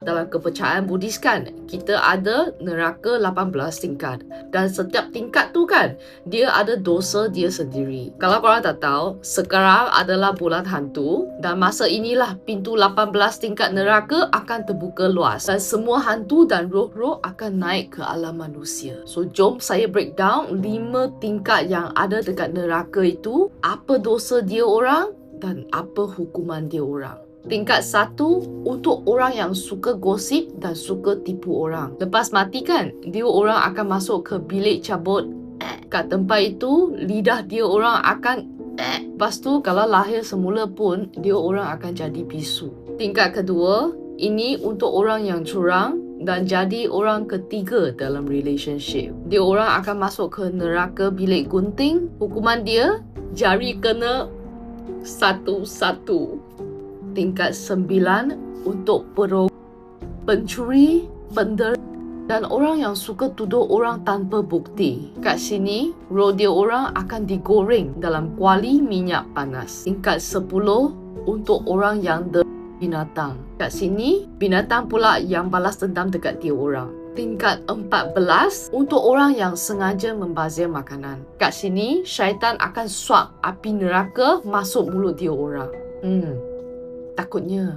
Dalam kepercayaan Buddhis kan, kita ada neraka 18 tingkat. Dan setiap tingkat tu kan, dia ada dosa dia sendiri. Kalau korang tak tahu, sekarang adalah bulan hantu. Dan masa inilah pintu 18 tingkat neraka akan terbuka luas. Dan semua hantu dan roh-roh akan naik ke alam manusia. So, jom saya breakdown 5 tingkat yang ada dekat neraka itu. Apa dosa dia orang dan apa hukuman dia orang. Tingkat 1 untuk orang yang suka gosip dan suka tipu orang. Lepas mati kan, dia orang akan masuk ke bilik cabut. Kat tempat itu, lidah dia orang akan lepas tu kalau lahir semula pun, dia orang akan jadi bisu. Tingkat kedua, ini untuk orang yang curang dan jadi orang ketiga dalam relationship. Dia orang akan masuk ke neraka bilik gunting. Hukuman dia, jari kena satu-satu. Tingkat 9 untuk pencuri, pendera dan orang yang suka tuduh orang tanpa bukti. Kat sini, roh dia orang akan digoreng dalam kuali minyak panas. Tingkat 10 untuk orang yang binatang. Kat sini, binatang pula yang balas dendam dekat dia orang. Tingkat 14 untuk orang yang sengaja membazir makanan. Kat sini, syaitan akan suap api neraka masuk mulut dia orang. Takutnya